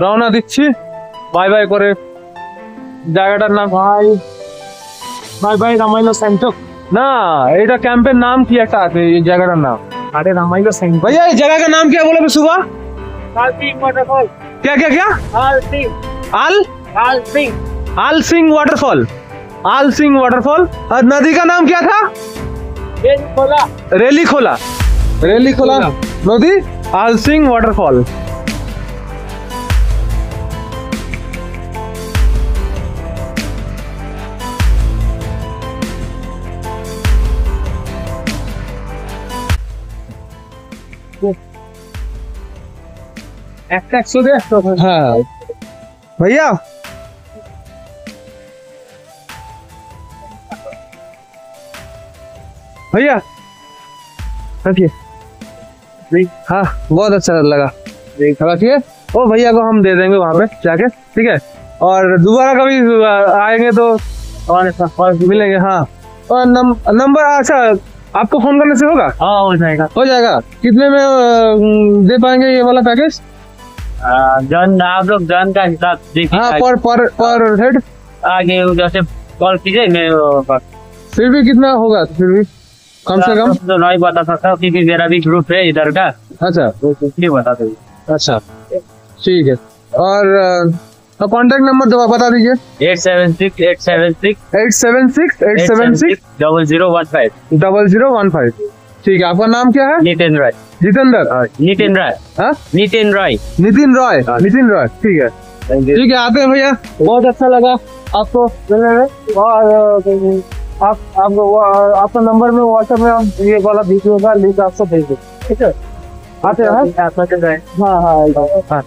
রওনা দিচ্ছি bye bye করে। জায়গাটার নাম ভাই ভাই ভাই রামাইলো সেন্টক না, এটা ক্যাম্পের নাম কি একটা আছে এই জায়গাটার নাম। अरे रामाइलो सेंटर भैया ये जगह का नाम क्या बोला सुबह? हाल सिंह वाटरफॉल क्या क्या क्या? हाल सिंह आल हाल सिंह आल सिंह वाटरफॉल। आल सिंह वाटरफॉल। और नदी का नाम क्या था? खोला रेली खोला। रेली खोला नदी आल सिंह वाटरफॉल। একটা 100 দে हाँ भैया भैया रखिए। हाँ बहुत अच्छा लगा। रखिए ओ भैया को हम दे देंगे वहाँ पे जाके, ठीक है। और दोबारा कभी आएंगे तो मिलेंगे। हाँ और नंबर अच्छा आपको फोन करने से होगा? हाँ हो जाएगा हो जाएगा। कितने में दे पाएंगे ये वाला पैकेज? जन आप लोग जन का हिसाब देखिए। हाँ पर हेड आगे जैसे कॉल कीजिए मैं फिर भी कितना होगा? फिर भी कम से कम तो नहीं बता सकता क्योंकि मेरा भी ग्रुप है इधर का, अच्छा तो नहीं बता सकते। अच्छा ठीक है। और कॉन्टेक्ट नंबर दो बता दीजिए। 876 0015। ठीक है। आपका नाम क्या है? नितिन रॉय। जितेंद्र। नितिन रॉय। हाँ नितिन रॉय। नितिन रॉय। नितिन रॉय ठीक है। ठीक है आते हैं भैया। बहुत अच्छा लगा आपको मिलने में। और आपको आपका नंबर में व्हाट्सएप में हम ये वाला वीडियो का लिंक आपको भेज दें, ठीक है। आते हैं। हाँ हाँ हाँ।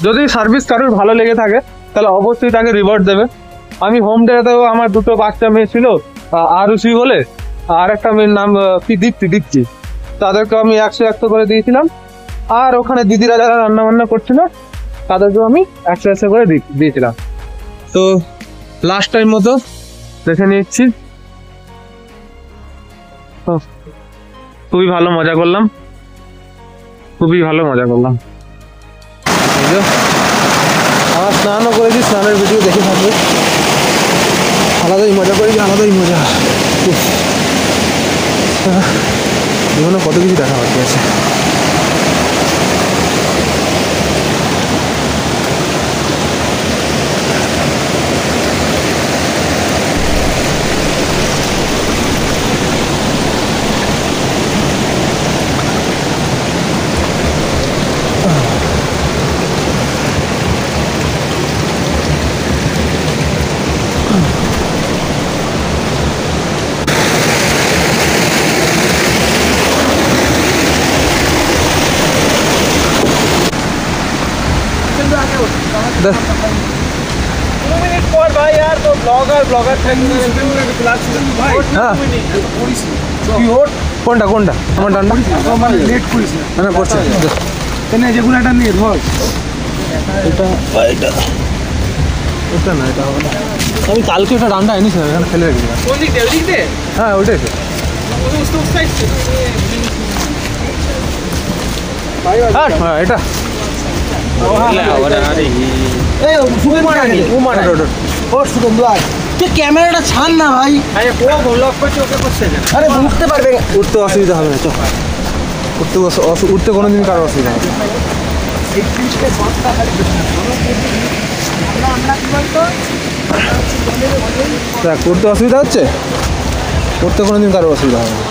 যদি সার্ভিস কারোর ভালো লেগে থাকে তাহলে অবশ্যই তাকে রিওয়ার্ড দেবে। আমি হোম ডেতেও আমার দুটো বাচ্চা মেয়ে ছিল আরুষি বলে, আর একটা মেয়ের নাম কি দীপ্তি, তাদেরকে আমি 100 করে দিয়েছিলাম। আর ওখানে দিদিরা যারা রান্না বান্না করছিল তাদেরকেও আমি 100 করে দিয়েছিলাম। তো লাস্ট টাইম মতো দেখে নিচ্ছি। খুবই ভালো মজা করলাম। আমার স্নানও করেছি, স্নানের ভিডিও দেখে থাকবে। আলাদাই মজা করেছি, আলাদাই মজা। জীবনে কত কিছু দেখা বাকি আছে। भाई यार तो ब्लॉगर কোনটা আমার ডান্ডা মানে লেট করিস না পড়ছে কেন যেগুলো এটা নিয়ে ধর এটা ওটা না এটা হবে না। আমি কালকে ওটা ডান্ডা এনেছি এখানে ফেলে রেখেছি। কোন দিক দিয়ে? হ্যাঁ ওইটাই তো উস সাইড से হ্যাঁ এটা ক্যামেরাটা ছাড় না ভাই। আরে উঠতে পারবে, উঠতে অসুবিধা হবে না। উঠতে কোনোদিন কারো অসুবিধা হবে না। করতে অসুবিধা হচ্ছে, করতে কোনোদিন কারো অসুবিধা হবে না।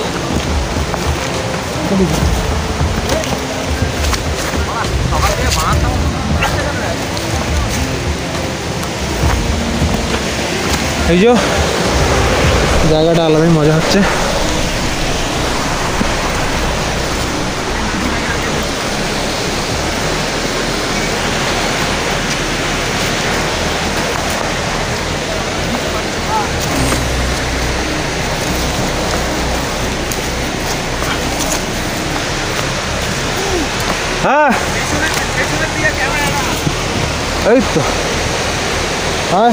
এই যে জায়গাটা আলাদাই মজা হচ্ছে। হ্যাঁ এই তো হ্যাঁ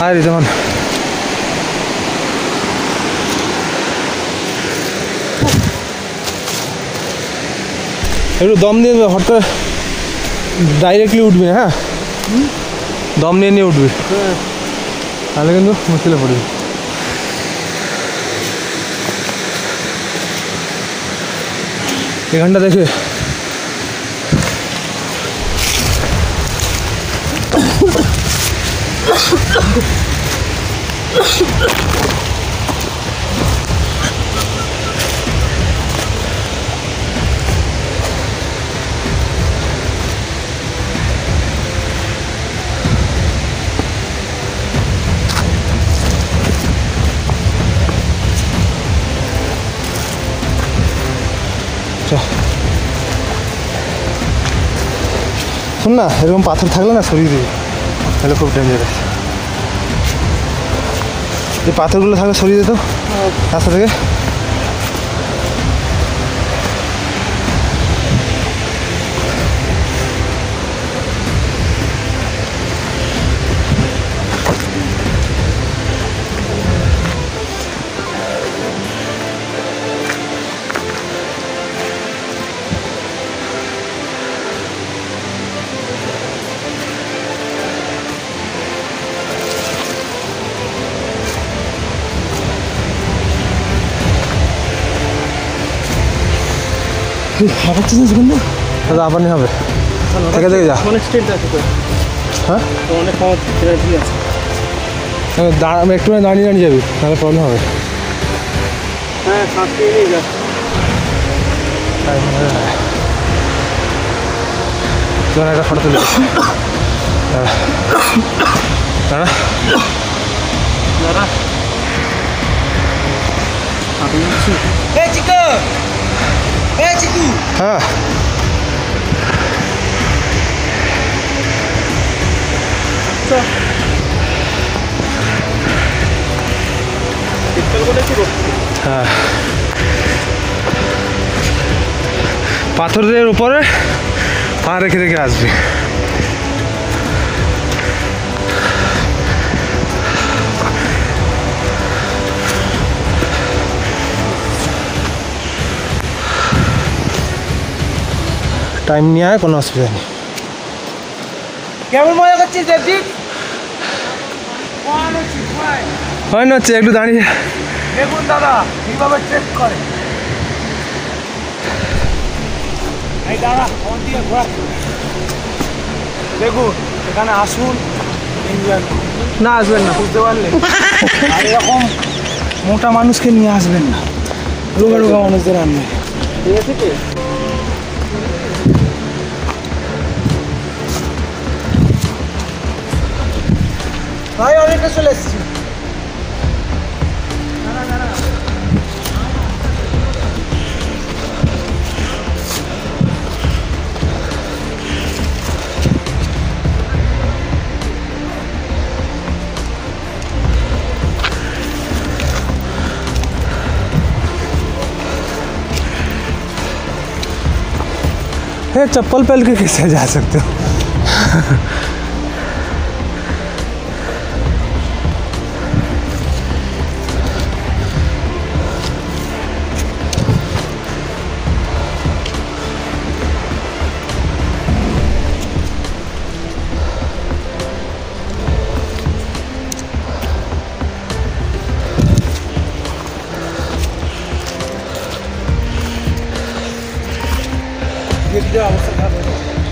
আর যেমন একটু দম দিয়ে হঠাৎ ডাইরেক্টলি উঠবি, হ্যাঁ দম নিয়ে নিয়ে উঠবি, তাহলে কিন্তু মুশকিলে পড়বি। এখানটা দেখে শোন না, এরকম পাথর থাকলে না সরিয়ে দিবি, তাহলে খুব ডেঞ্জারাস। এই পাথরগুলো থাকলে সরিয়ে দিত রাস্তা থেকে। হাঁপাচ্ছিস সেখান থেকে? দাদা আবার নিয়ে হবে, থেকে দেখে যা। অনেক স্টেট আছে তো, হ্যাঁ অনেক খাওয়ার আছে। আমি একটু দাঁড়িয়ে দাঁড়িয়ে যাবি, তাহলে প্রবলেম হবে। হ্যাঁ শ্বাস নিয়ে নিয়ে যা। তোর একটা ফটো তুলে দাঁড়া দাদা হ্যাঁ হ্যাঁ পাথরের উপরে পা রেখে রেখে আসবি। টাইম নিয়ে আয়, কোনো অসুবিধা নেই। কেমন মজা করছিস দেবজিৎ? হয় না হচ্ছে, একটু দাঁড়িয়ে দেখুন দাদা কিভাবে ট্রেক করে। এই দাদা ফোন দিয়ে ঘোরা, দেখুন এখানে আসুন, এনজয় করুন। না আসবেন না, বুঝতে পারলে? আর এরকম মোটা মানুষকে নিয়ে আসবেন না, রোগা রোগা মানুষদের আনবেন, ঠিক আছে কি? ভাই অনেকটা চলে এসেছি। हे चप्पल पहन के कैसे जा सकते हो?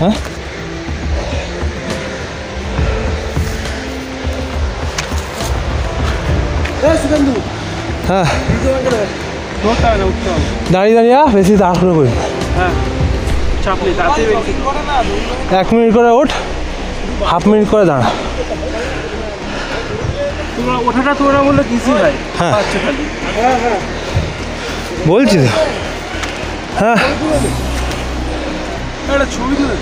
हाँ हाँ দাঁড়িয়ে দাঁড়িয়ে বেশি তাড়াহুড়ো করি। হ্যাঁ চাপলি তাতে 1 মিনিট করে ওঠ, হাফ মিনিট করে দাঁড়া। তোমরা ওঠাটা তোমরা বললে ইজি ভাই। হ্যাঁ আচ্ছা খালি হ্যাঁ হ্যাঁ বলছি তো হ্যাঁ একটা ছবি তুলে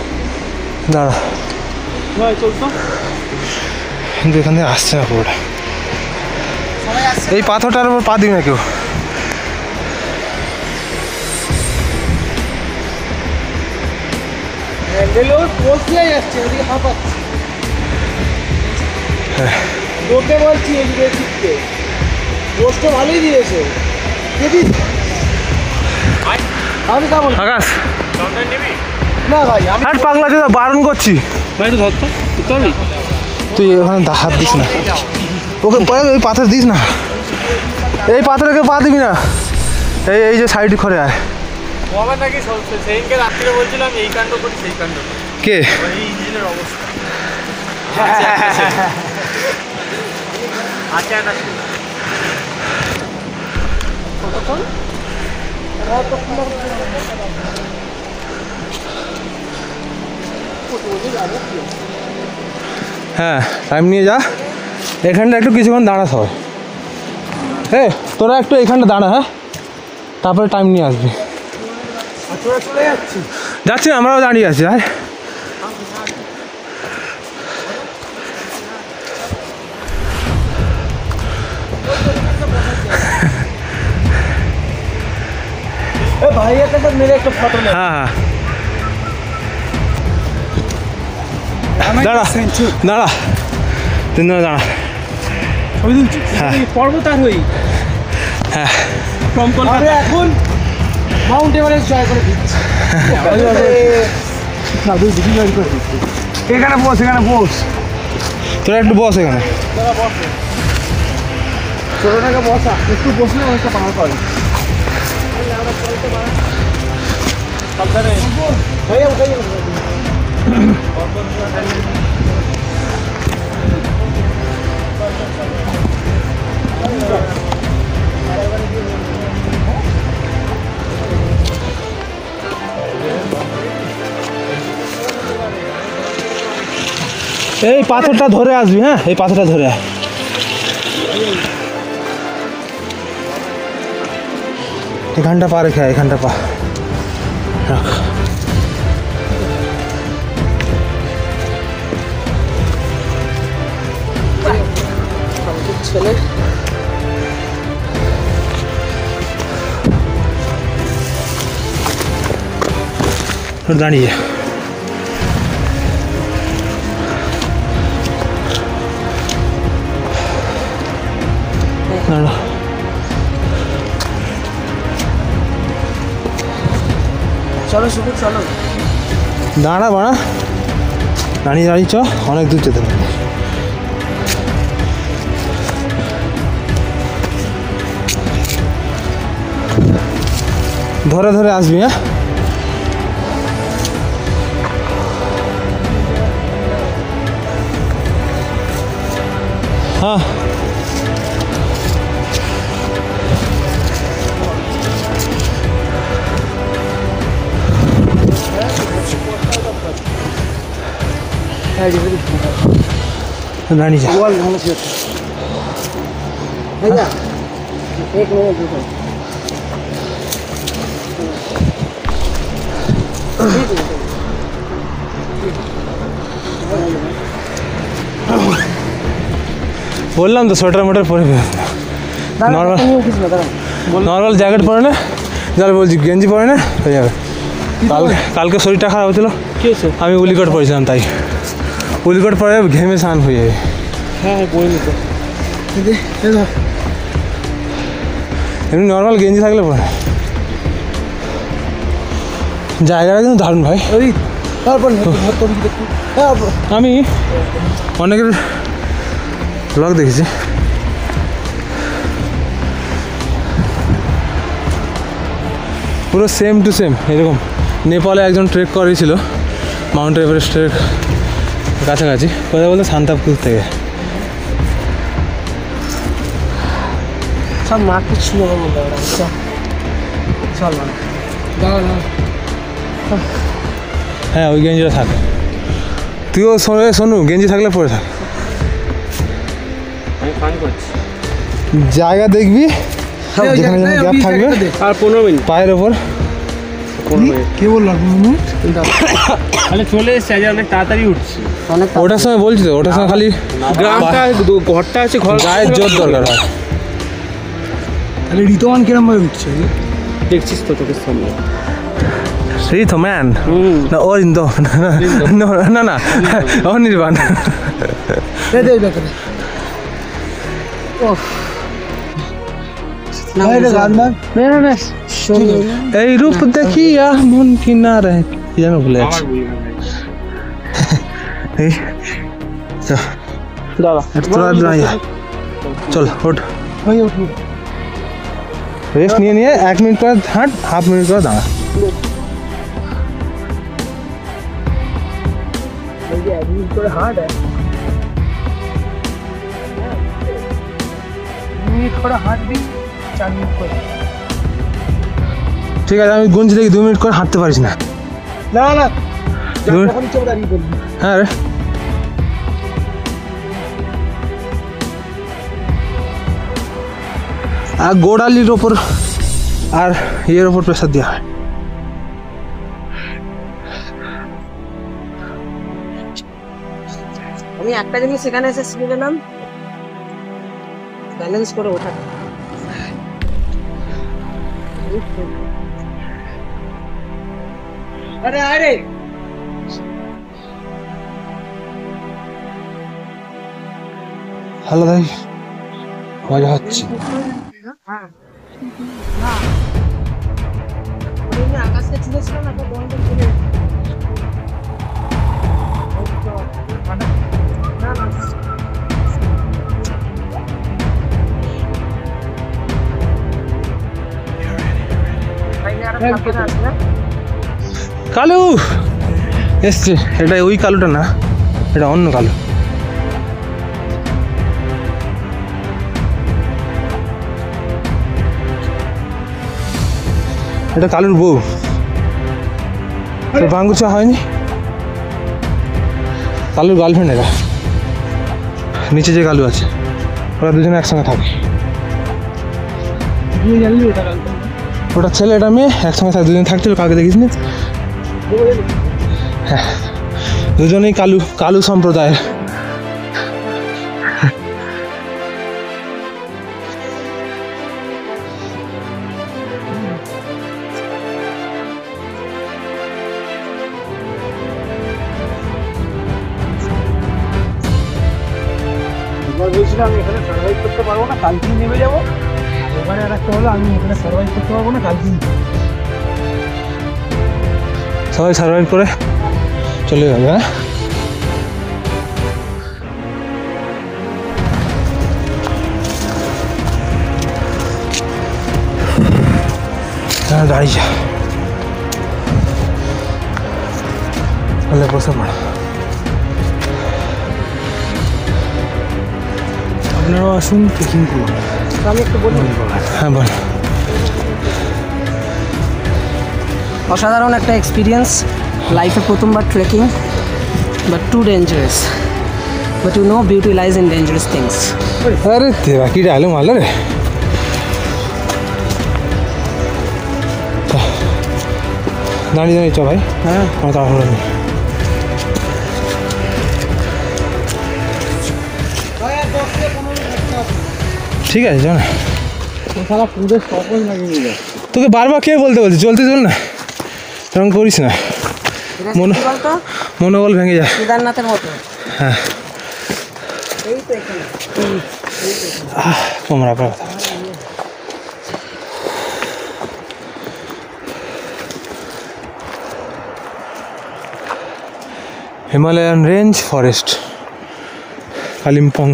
দাঁড়া ভাই চলতো কিন্তু এখান থেকে আসছে না পুরোটা এই পাথরটার উপর পা দিবি না কেউ হ্যান্ডেলও পোস্ট দিয়ে যাচ্ছে ওদিকে হাঁপাচ্ছে তোকে বলছি এদিকে শিখতে পোস্টটা ভালোই দিয়েছে দেখি আমি কেমন আকাশ না ভাই আমি আর পাগলা দাদা বারণ করছি ভাই একটু ধরতো বুঝতে পারবি তুই ওখানে হাত দিস না ওকে পরে ওই পাথর দিস না এই পাথরকে পা দিবি না এই এই যে সাইড করে আয় বাবা নাকি সেইদিনকে রাত্রে বলছিলাম এই কাণ্ড করি সেই কাণ্ড করি কে এই ইঞ্জিনের অবস্থা আচ্ছা না হ্যাঁ টাইম নিয়ে যা এখানটা একটু কিছুক্ষণ দাঁড়া সবাই হ্যাঁ তোরা একটু এখানটা দাঁড়া হ্যাঁ তারপরে টাইম নিয়ে আসবি তোরা চলে যাচ্ছি যাচ্ছি না, আমরাও দাঁড়িয়ে আছি আর ভাই একটা মেরে একটা ফটো নে হ্যাঁ হ্যাঁ দাঁড়া দাঁড়া তিনজনে দাঁড়া ছবি তুলছি হ্যাঁ। পর্বত আর হই হ্যাঁ ফ্রম কলকাতা এখন মাউন্ট এভারেস্ট জয় করে দিচ্ছি না তুই দিদি জয় করে দিচ্ছি এখানে বস তোরা একটু বস এখানে ছোটটাকে বসা একটু বসলে অনেকটা পাহাড় পাবে ভাইয়া ভাইয়া এই পাথরটা ধরে আসবি হ্যাঁ এই পাথরটা ধরে আয় এখানটা পা রেখে আয়, এখানটা পা রাখ ছেলে দাঁড়িয়ে দাঁড়া চলো শুভ চলো দাঁড়া বাড়া দাঁড়িয়ে দাঁড়িয়ে চ অনেক দূর যেতে পারবি ধরে ধরে আসবি হ্যাঁ হ্যাঁ दानी जा भैया एक मिनट रुको बोललाम तो स्वेटर मोटर परे नॉर्मल नॉर्मल जैकेट परे ना যারা বলছি গেঞ্জি পরে না হয়ে যাবে কালকে শরীরটা খারাপ হচ্ছিল আমি উলিকট পরেছিলাম তাই উলিকট পরে ঘেমে স্নান হয়ে যাবে হ্যাঁ বই নিতে এমনি নর্মাল গেঞ্জি থাকলে পরে জায়গাটা কিন্তু দারুণ ভাই ওই তারপর আমি অনেকের ব্লগ দেখেছি পুরো সেম টু সেম এরকম নেপালে একজন ট্রেক করেছিল মাউন্ট এভারেস্টের কাছাকাছি কোথায় বলতে সান্তাপুর থেকে সব মাকে ছিল চল দাঁড়া হ্যাঁ ওই গেঞ্জিটা থাক তুইও শোনু গেঞ্জি থাকলে পরে থাক আমি ফান করছি জায়গা দেখবি সব যেখানে যেখানে গ্যাপ থাকবে আর 15 মিনিট পায়ের ওপর। কে বললো 15 মিনিট? তাহলে চলে এসছে আজ অনেক তাড়াতাড়ি উঠছি। ওটার সময় বলছি তো, ওটার সময় খালি গ্রামটা ঘরটা আছে, ঘর গায়ের জোর দরকার হয়। তাহলে ঋতমান কিরম ভাবে উঠছে? দেখছিস তো তোকে সামনে। ঋত ম্যান না অরিন্দ না না অনির্বাণ। দে ব্যাপারে এই রূপ দেখিয়া মন কিনারে কি যেন ভুলে যাচ্ছি। এই চল ওঠ, রেস্ট নিয়ে নিয়ে 1 মিনিট করে হাঁট, হাফ মিনিট করে দাঁড়া। ঠিক আছে, আমি গুনছি দেখি 2 মিনিট করে হাঁটতে পারিস না। না না হ্যাঁ রে, আর গোড়ালির ওপর আর ইয়ের ওপর প্রেসার দেওয়া হয়। আমি একটা জিনিস সেখানে এসে শিখে গেলাম, ব্যালেন্স করে ওঠা। আরে আরে হ্যালো ভাই, মজা হচ্ছে। আকাশে ছিল না তো বন্ধ করে কালু এসছে, এটা ওই কালুটা না, এটা অন্য কালু। এটা কালুর বউ, তোর বাঙ্গুচা হয়নি? কালুর গার্লফ্রেন্ড এরা, নিচে যে কালু আছে ওরা দুজনে একসঙ্গে থাকে। ওটা ছেলে এটা মেয়ে একসঙ্গে থাকে, দুজন থাকছিল, কাউকে দেখিস নি? হ্যাঁ, দুজনেই কালু, কালু সম্প্রদায়ের। এবার বলছিলাম আমি এখানে সার্ভাইভ করতে পারবো না, কালকেই নেমে যাবো। এবারে আর একটা হলো আমি এখানে সার্ভাইভ করতে পারবো না, কালকেই সবাই সার্ভাইভ করে চলে যাবে। হ্যাঁ, দাঁড়িয়ে যা, তাহলে বসে পড়া। আপনারাও আসুন, ট্রেকিং করুন। আমি একটু বলি, হ্যাঁ বল। অসাধারণ একটা এক্সপিরিয়েন্স, লাইফে প্রথমবার trekking, but too dangerous, but you know beauty lies in dangerous things. আরে তেরা কি ডায়লগ মারলো রে। দাঁড়িয়ে দাঁড়িয়ে চ ভাই। হ্যাঁ, আমার তাড়াহুড়ো নেই। ঠিক আছে চল না, তোকে বারবার কে বলতে বলছি চলতে চল না, এরকম করিস না, মনোবল ভেঙে যায়। কেদারনাথের মতো। হ্যাঁ, এই তো এখানে তোমরা হিমালয়ান রেঞ্জ ফরেস্ট, কালিম্পং।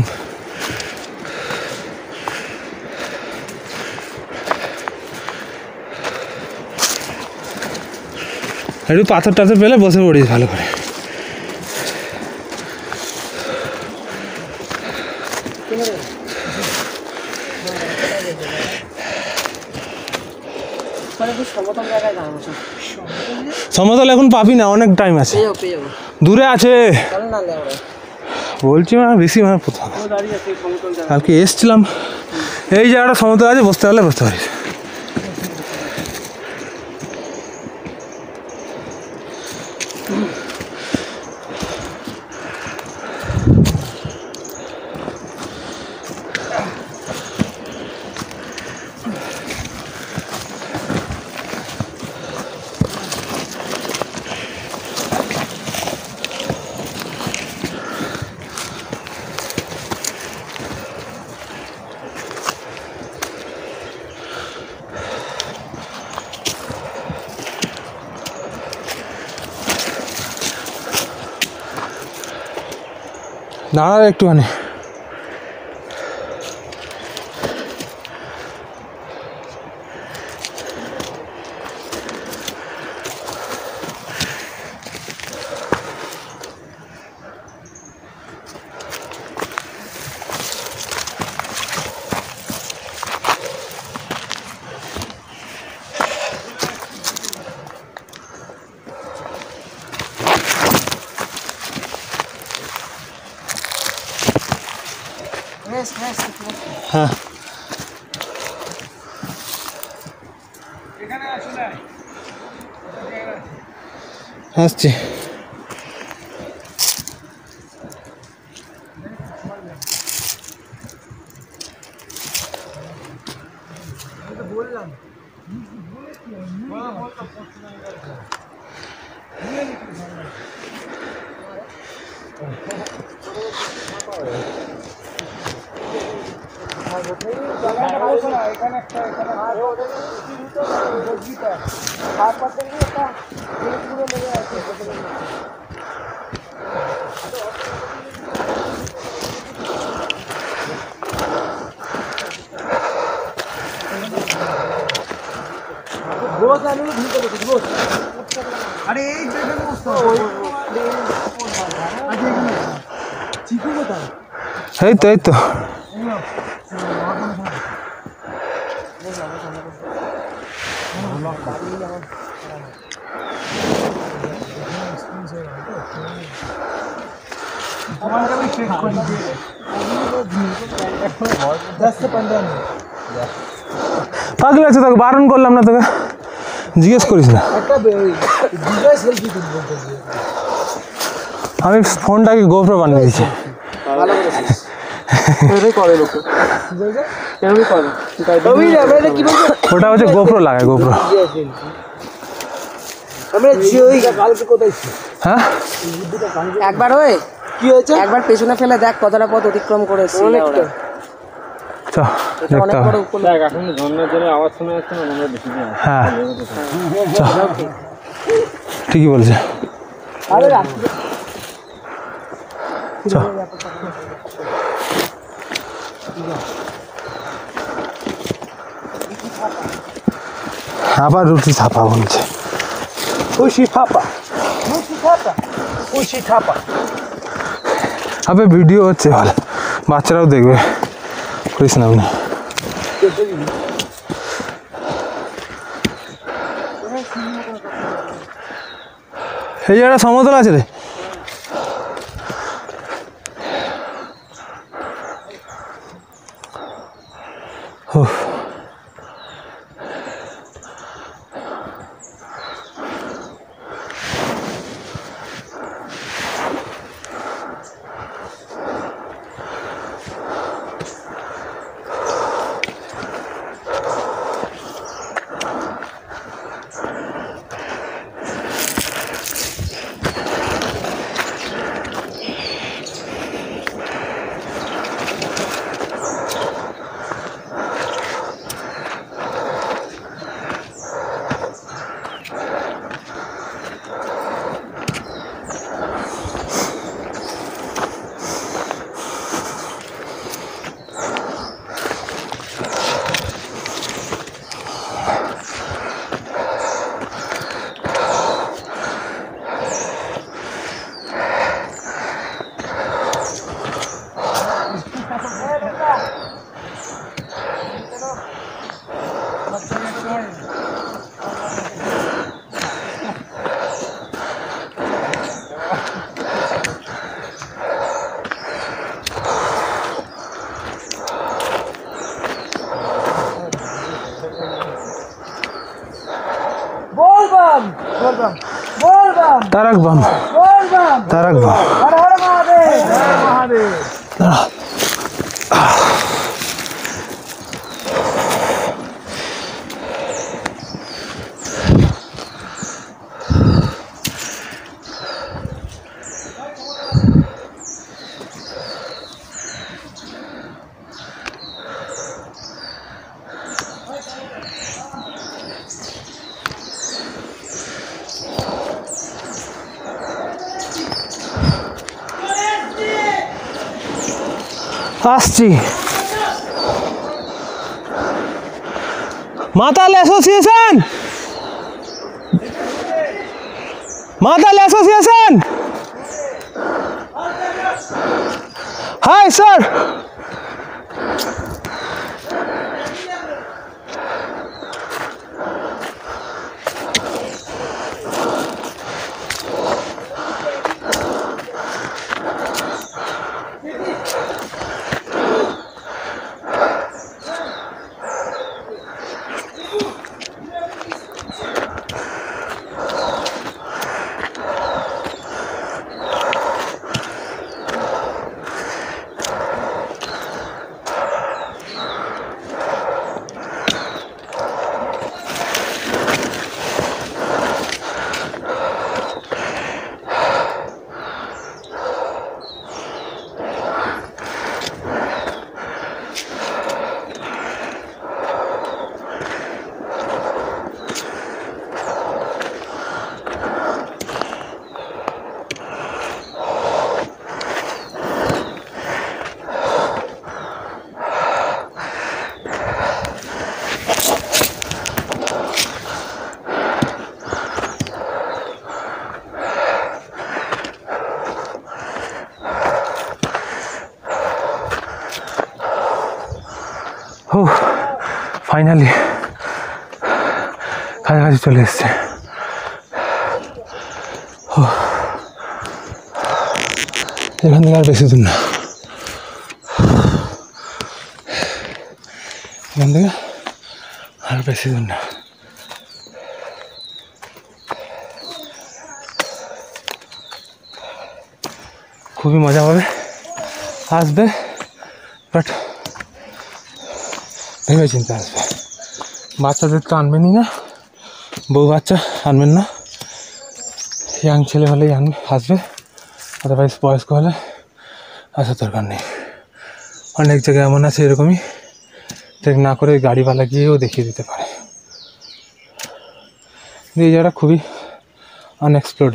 একটু পাথর টাথর পেলে বসে পড়িস ভালো করে। সমতল এখন পাবি না, অনেক টাইম আছে, দূরে আছে বলছি। বেশি প্রথম কালকে এসছিলাম এই জায়গাটা সমতল আছে, বসতে পারলে বসতে পারিস। দাঁড়া একটুখানি। হ্যাঁ আসছি। এই তো এই তো পাগল আছে, তোকে বারণ করলাম না, তোকে জিজ্ঞেস করিস না। আমি ফোনটাকে গোপ্রো বানিয়ে দিয়েছি। ওটা হচ্ছে গোপ্রো লাগায়, গোপ্রো। হ্যাঁ একবার হয়ে কি হয়েছে, একবার পেছনে ফেলে দেখ কতটা পথ অতিক্রম করেছি। চ দেখতে হবে। হ্যাঁ চ, ঠিকই বলছে। চ আবার রুটি ছাপা বলছে। আবে ভিডিও হচ্ছে, ভালো বাচ্চারাও দেখবে, করিস না আপনি। এই জায়গাটা সমতল আছে রে। तारक बम तारक बम আসছি মাতাল অ্যাসোসিয়েশন হাই স্যার ফাইনালি কাছাকাছি চলে এসছে এখান থেকে আর বেশি দূর না এখান থেকে আর বেশি দূর না খুবই মজা হবে আসবে বাট ভেবে চিন্তা আসবে বাচ্চাদের তো আনবেনই না বউ বাচ্চা আনবেন না ইয়াং ছেলে হলেই আসবে আদারওয়াইজ বয়স্ক হলে আসার দরকার নেই অনেক জায়গায় এমন আছে এরকমই ট্রেক না করে গাড়িওয়ালা গিয়েও দেখিয়ে দিতে পারে এই জায়গাটা খুবই আনএক্সপ্লোর্ড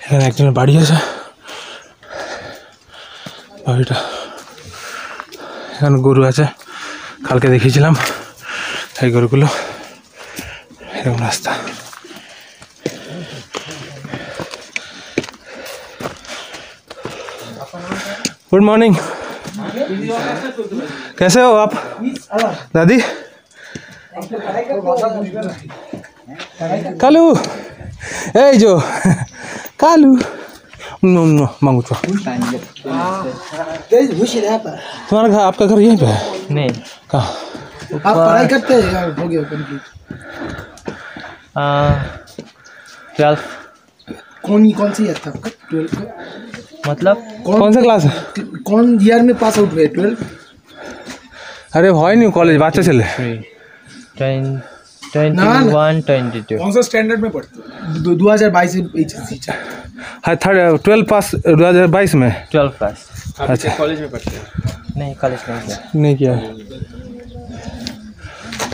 এখানে একজনের বাড়ি আছে বাড়িটা এখানে গরু আছে কালকে দেখিয়েছিলাম এই গরুগুলো এরকম রাস্তা गुड मॉर्निंग कैसे हो आप दादी कालू ए जो कालू मांगू तो तुम्हारा घर आपका घर यहीं पे है नहीं कहाँ आप पढ़ाई करते हैं या हो गया कंप्लीट 12 कौन सी ईयर था आपका 12 का मतलब कौन सा क्लास है कौन ईयर में पास आउट हुए 12 अरे হয় নি कॉलेज বাচ্চा ছেলে 21 22 कौन सा स्टैंडर्ड में पढ़ते हो 2022 में एचएससी है 12 पास 2022 में 12 पास अच्छा कॉलेज में पढ़ते हैं नहीं कॉलेज नहीं किया नहीं किया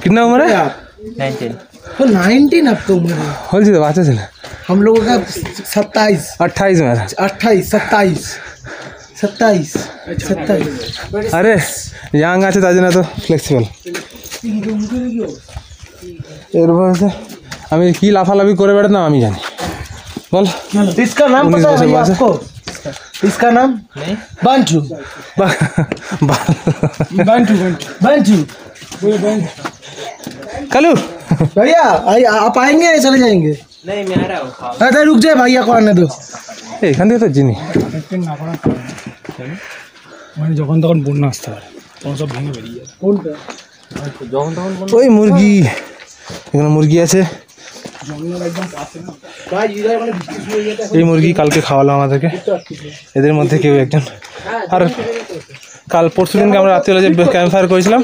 कितना उम्र है आप 19 तो 19 आपका उम्र है होल सी बात है हम लोगों का 27 28 में 28 27 अरे ইয়াং আছে তাই জন্য তো ফ্লেক্সিবল এর বয়সে আমি কি লাফালাফি করে বেড়াতাম আমি জানি বল इसका नाम 19 पता बजे है बस है। आपको इसका नाम नहीं बांटू বা- बांटू कालू भैया आप आएंगे चले जाएंगे? नहीं मैं आ रहा हूँ अरे रुक जाए भैया को आने दो। এখান থেকে তো চিনি মানে যখন তখন বন্যা আসতে পারে, তখন সব ভেঙে বেরিয়ে যাবে। কোনটা? যখন তখন ওই মুরগি, এখানে মুরগি আছে। এই মুরগি কালকে খাওয়ালো আমাদেরকে, এদের মধ্যে কেউ একজন। আর কাল পরশু দিনকে আমরা রাত্রিবেলা যে ক্যাম্প ফায়ার করেছিলাম,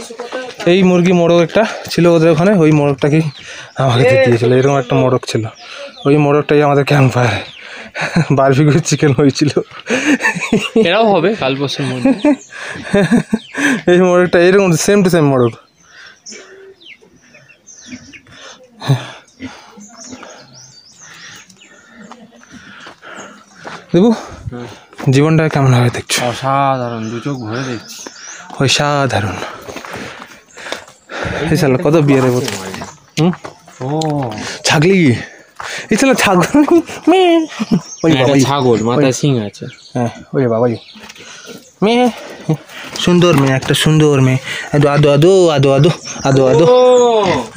এই মুরগি মোরগ একটা ছিল ওদের ওখানে, ওই মোরগটাকেই আমাকে দিয়েছিল। এরকম একটা মোরগ ছিল, ওই মোরগটাই আমাদের ক্যাম্প ফায়ার বারবিকিউ চিকেন হয়েছিল। এরাও হবে কাল পরশুর মধ্যে। এই মোরগটা এরকম সেম টু সেম মোরগ। দেবু জীবনটা কেমন হবে দেখছো? অসাধারণ, দু চোখ ভরে দেখছি। অসাধারণ। এই শালা কত বিয়ে দেবো। ও ছাগলি, এই শালা ছাগল। এটা ছাগল, মাথায় সিং আছে। হ্যাঁ ওই বাবা মেয়ে, সুন্দর মেয়ে, একটা সুন্দর মেয়ে। আদো আদো আদো আদো আদো আদো আদো।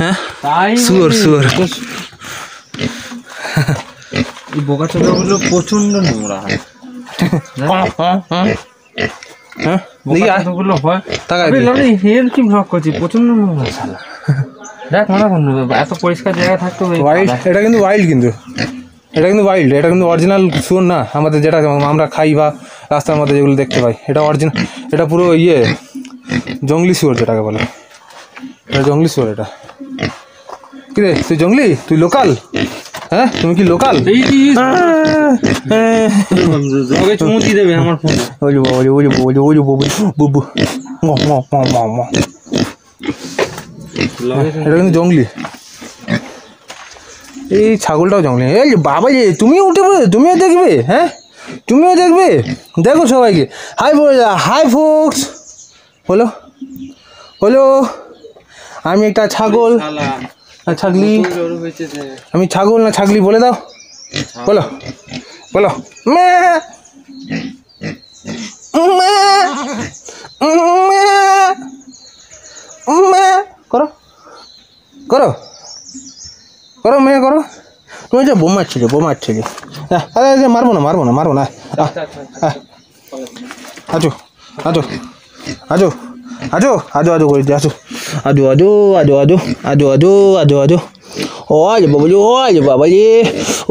হ্যাঁ শুয়োর শুয়োর। এই বোকা চোদাগুলো প্রচন্ড নোংরা হয়। হ্যাঁ দেখি বোকাচোদাগুলো হয়। তাকায় হের কি ভ্লগ করছি, প্রচন্ড নোংরা শালা। দেখ মনে করুন এত পরিষ্কার জায়গা থাকতো। ওয়াইল্ড, এটা কিন্তু ওয়াইল্ড, কিন্তু এটা কিন্তু ওয়াইল্ড, এটা কিন্তু অরিজিনাল শুয়োর না আমাদের যেটা আমরা খাই বা রাস্তার মধ্যে যেগুলো দেখতে পাই। এটা অরিজিনাল, এটা পুরো ইয়ে জঙ্গলি শুয়োর যেটাকে বলে, এটা জঙ্গলি শুয়োর। এটা কি রে, তুই জঙ্গলি, তুই লোকাল? হ্যাঁ তুমি কি লোকাল? চুমুতি দেবে আমার ফোন। এটা কিন্তু জঙ্গলি, এই ছাগলটাও জঙ্গলি। এই বাবা যে তুমিও উঠে পড়ে, তুমিও দেখবে? হ্যাঁ তুমিও দেখবে? দেখো সবাইকে হাই বলে, হাই ফোক্স। বলো বলো আমি একটা ছাগল না ছাগলি, আমি ছাগল না ছাগলি বলে দাও, বলো বলো। মে করো করো করো মেয়ে করো। তুমি যে বোমা ছিলে, বোমা ছিলে। মারবো না মারবো না মারবো না। আজো আজো আজো আজো আজো আজো করে দিয়ে আসো। আজো আজো আজো আজো আজো আজো আজো আজো। ওরে বাবাজি, ওরে বাবাজি,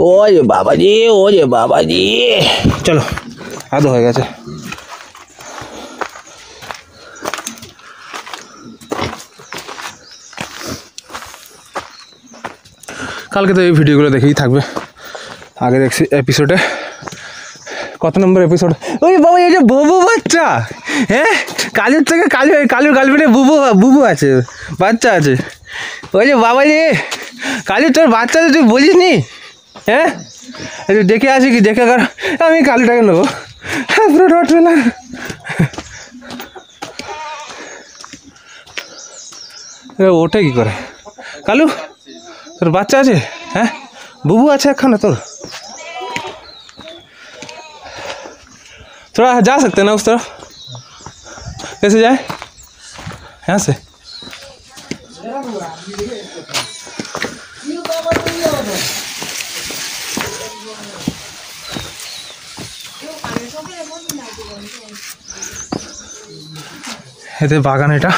ওরে বাবাজি, ওরে বাবাজি। চলো আদো হয়ে গেছে। কালকে তো এই ভিডিওগুলো দেখেই থাকবে। আগে দেখছি এপিসোডে, কত নম্বর এপিসোড? ওই বাবা এই যে বুবু বাচ্চা, হ্যাঁ কালুর থেকে কালুর গার্লফ্রেন্ডে বুবু বুবু আছে, বাচ্চা আছে। ওই যে বাবা রে কালু তোর বাচ্চা তুই বলিস নি? হ্যাঁ একটু দেখে আসি কি, দেখে কর। আমি কালুটাকে নেবো, হ্যাঁ পুরো ডট পেলাম। ওঠে কি করে? কালু তোর বাচ্চা আছে? হ্যাঁ বুবু আছে একখানা তোর? थोड़ा जा सकते हैं ना उस तरफ? कैसे जाए यहाँ से? এদের বাগান এটা।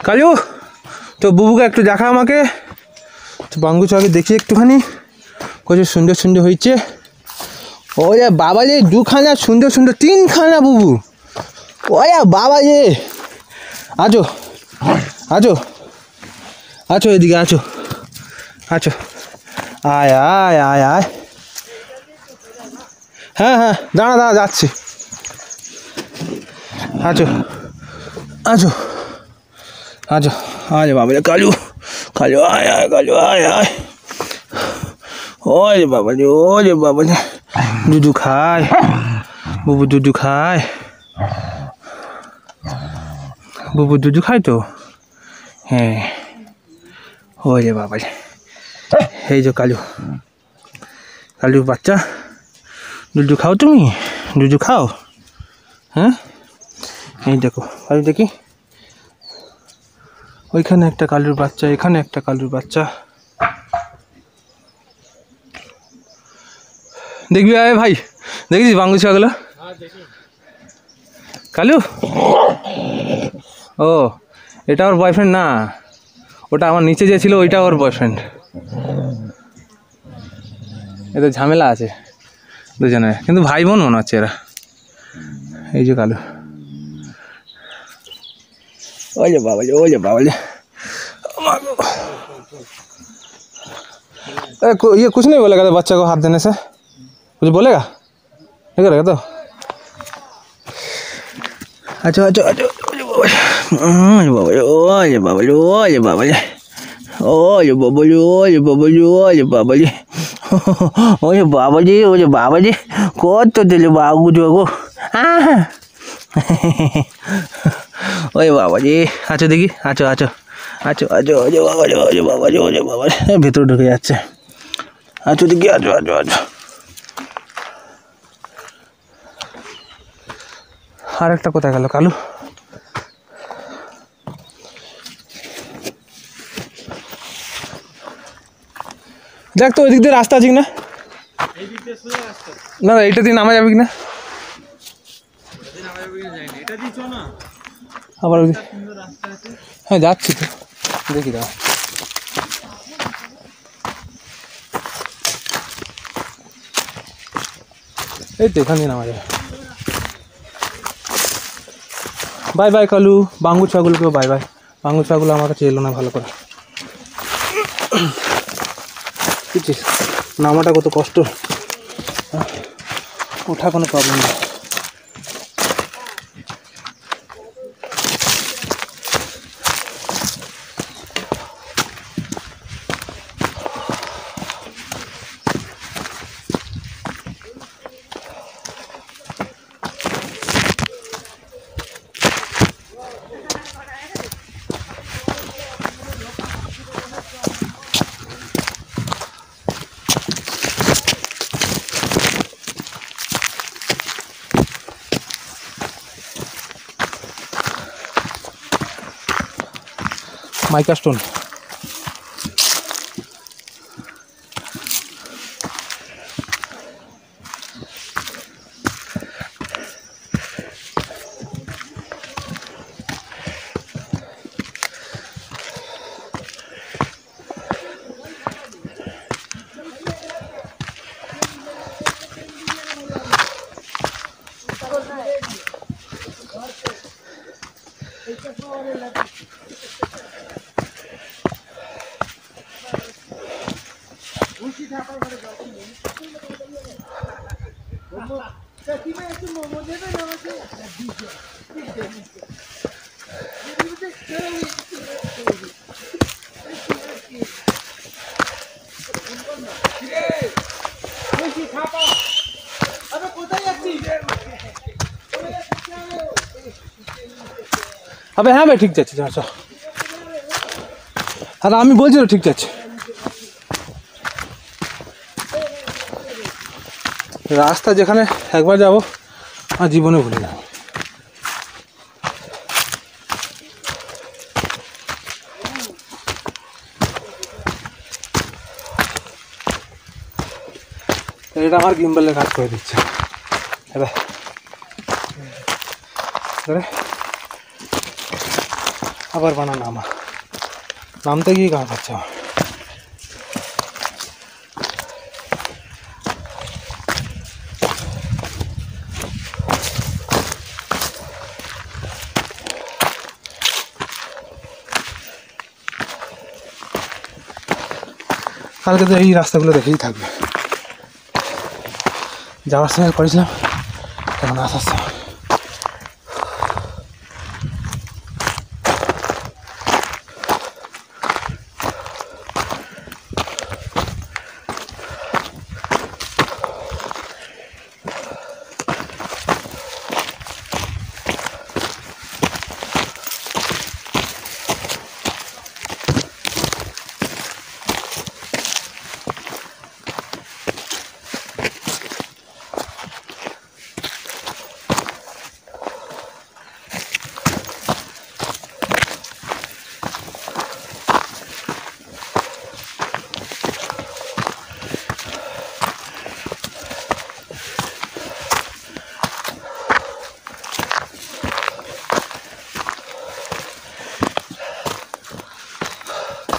কালু তো বুবুকে একটু দেখা আমাকে, তো বাঙ্গু আগে দেখি একটুখানি কত সুন্দর সুন্দর হয়েছে। ওরে বাবা যে দুখানা সুন্দর সুন্দর, তিনখানা বুবু। ওরে বাবা যে আছো আছো আছো, এদিকে আছো আছো, আয় আয় আয় আয়। হ্যাঁ হ্যাঁ দাঁড়া দাঁড়া যাচ্ছি। আছো আছো আছো, আরে বাবা কালু কালু আয় আয়, কালু আয় আয়। ওরে বাবা রে, ওরে বাবা রে, দুধু খায় বুবু, দুধু খায় বুবু, দুধু খায় তো। হ্যাঁ ওরে বাবা রে, এই যে কালু, কালুর বাচ্চা। দুধু খাও তুমি, দুধু খাও, হ্যাঁ এই দেখো আমি দেখি ওইখানে একটা কালুর বাচ্চা, এখানে একটা কালুর বাচ্চা। দেখবি আয় ভাই, দেখেছিস বাঙ্গু ছাগল? কালু, ও এটা ওর বয়ফ্রেন্ড না, ওটা আমার নিচে যে ছিল ওইটা ওর বয়ফ্রেন্ড। এদের ঝামেলা আছে দুজনে, কিন্তু ভাই বোন মনে হচ্ছে এরা। এই যে কালু, ওই যে বাবা, ওই যে বাবা, ये कुछ नहीं बोलेगा तो बच्चा को हाथ देने से कुछ बोलेगा नहीं करेगा तो? अच्छा अच्छा अच्छा बाबा, ओए बाबा, ओए बाबा, ओए बाबा, ओए बाबा, ओए बाबा जी, ओए बाबा जी, ओए बाबा जी, কত দিলে বাবু যোগো, ওই বাবা জি, আছো দেখি, আছো আছো আছো আছো, ওই বাবা, ওই বাবা, ওই বাবা, ভেতরে ঢুকে যাচ্ছে। আচ্ছা দেখি, আছো আছো আছো। আর একটা কোথায় গেল কালু? দেখ তো ওই দিক দিয়ে রাস্তা আছে কিনা? না না এইটা দিয়ে নামা যাবে কিনা? আবার হ্যাঁ যাচ্ছি তো, দেখি দাও। এই তো এখান দিয়ে নামা যাবে। বাই বাই কালু, বাঙ্গু ছাগলকেও বাই বাই। বাঙ্গু ছাগল আমার কাছে এলো না ভালো করে। বুঝছিস নামাটা কত কষ্ট, ওঠা কোনো প্রবলেম নেই। মাইকা স্টোন, আবে হ্যাঁ ভাই ঠিক যাচ্ছে, যা চল। আর আমি বলছি তো ঠিক যাচ্ছে। রাস্তা যেখানে একবার যাবো আর জীবনে ভুলে যাবো। এটা আমার গিম্বলের কাজ করে দিচ্ছে। আবার বানা নামা, নামতে গিয়ে কাজ হচ্ছে আমার। কালকে তো এই রাস্তাগুলো দেখেই থাকবে, যাওয়ার সময় করেছিলাম, এখন আসার সময়।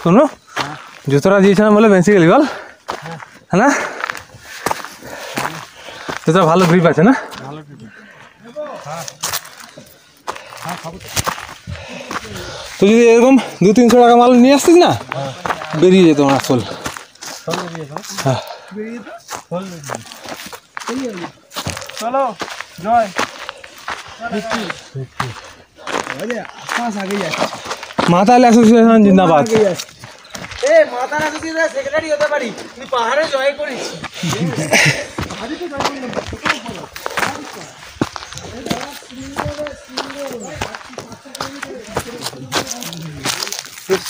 শোনো জুতোটা দিয়েছিলাম বলে বেঁচে গেলি বল হ্যাঁ না জুতোটা ভালো গ্রিপ আছে না তুই যদি এরকম 200-300 টাকা মাল নিয়ে আসতিস না বেরিয়ে যেত আমার আসল হ্যাঁ চলো জয় মাতাল অ্যাসোসিয়েশন জিন্দাবাদ মাতার সেক্রেটারি হতে পারি তুই পাহাড়ে জয় করিস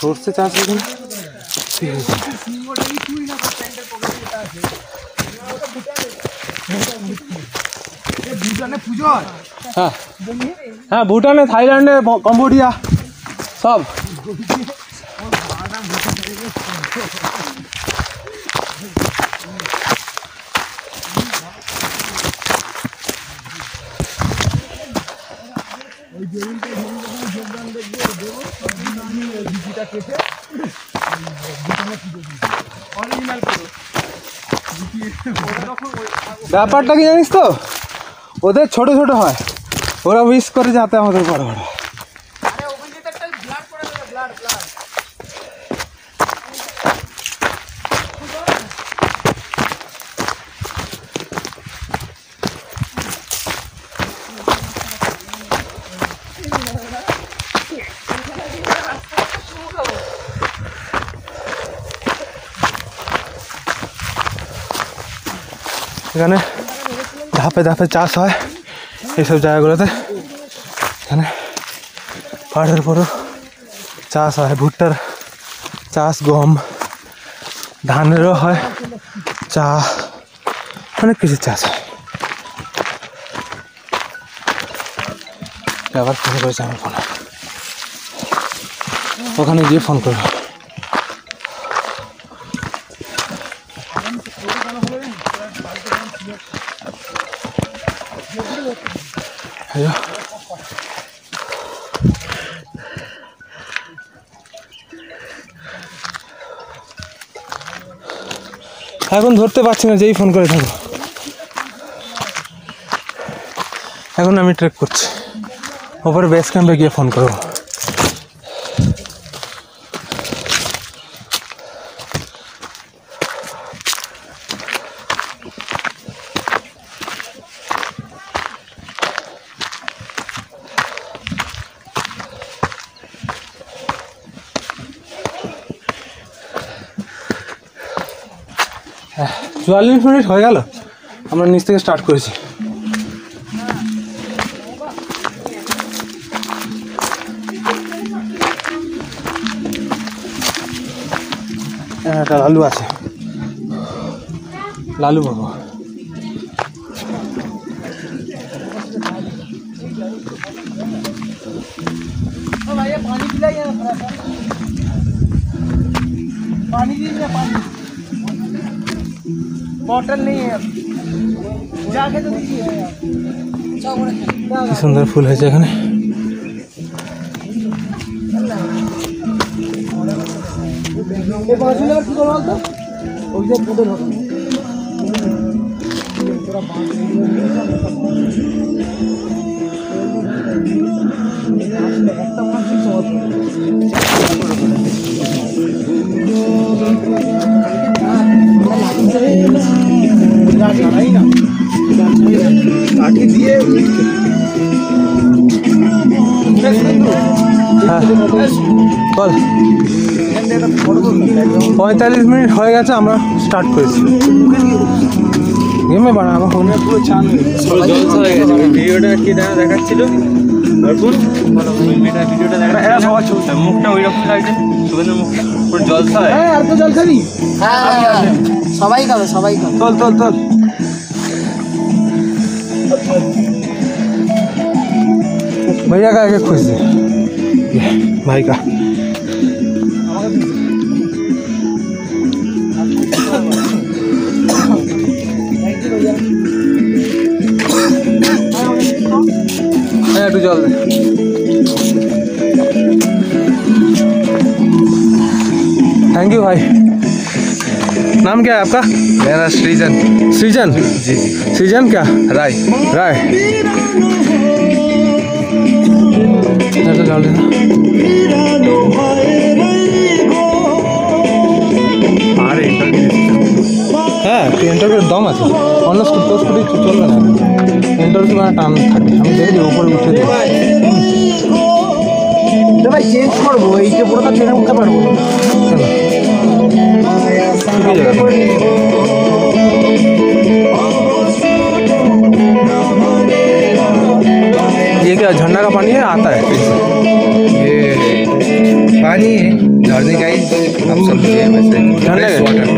সর্ষে চাষ এখন হ্যাঁ হ্যাঁ ভুটানে থাইল্যান্ডে কম্বোডিয়া সব ব্যাপারটা কি জানিস তো ওদের ছোট ছোট হয় ওরা উইশ করে যাতে আমাদের বড় বড় এখানে ধাপে ধাপে চাষ হয় এইসব জায়গাগুলোতে এখানে পাহাড়ের উপরও চাষ হয় ভুট্টার চাষ গম ধানেরও হয় চা অনেক কিছু চাষ হয় আবার ফোন করেছে আমার ফোনে ওখানে গিয়ে ফোন করবো এখন ধরতে পারছি না যেই ফোন করে থাকবো এখন আমি ট্রেক করছি ওপরে বেস ক্যাম্পে গিয়ে ফোন করবো হ্যাঁ 44 মিনিট হয়ে গেল আমরা নিচ থেকে স্টার্ট করেছি একটা লালু আছে লালু বাবু पानी पिलाइए पानी दीजिए पानी बॉटल नहीं है जाके तो दीजिए কি সুন্দর ফুল হয়েছে এখানে ये बाजू लगा की बोल तो ওইটা পুরো হবে একটা মানুষ কাঠি দিয়ে হ্যাঁ বল 45 মিনিট হয়ে গেছে আমরা স্টার্ট করেছি গেমে বানা আমার ফোনে পুরো চান হয়ে গেছে ভিডিওটা কি দেখাচ্ছিল ভিডিওটা দেখা এরা সবাই চলছে মুখটা ওই রকম লাগছে সুগন্ধের মুখটা পুরো জলসা হয় হ্যাঁ আর তো জল খাবি হ্যাঁ সবাই খাবে চল চল চল भैया का आगे खुश है भाई का একটু জল দে थैंक यू भाई। नाम क्या है आपका? मेरा सृजन। सृजन? जी जी। सृजन क्या? राय। राय। ऐसा डाल देना। হ্যাঁ ইন্টারভিউর দম আছে, অন্য স্কুটি চলবে না, ইন্টারভিউ মানে টান থাকে। আমি দেখি উপরে উঠে দিই। ভাই চেঞ্জ করবো, এই যে পুরোটা ট্রেনে উঠতে পারবো না। ये क्या झरना का पानी है, आता है? ये पानी है झरने का ही, हम समझे वैसे झरने का? वाटर।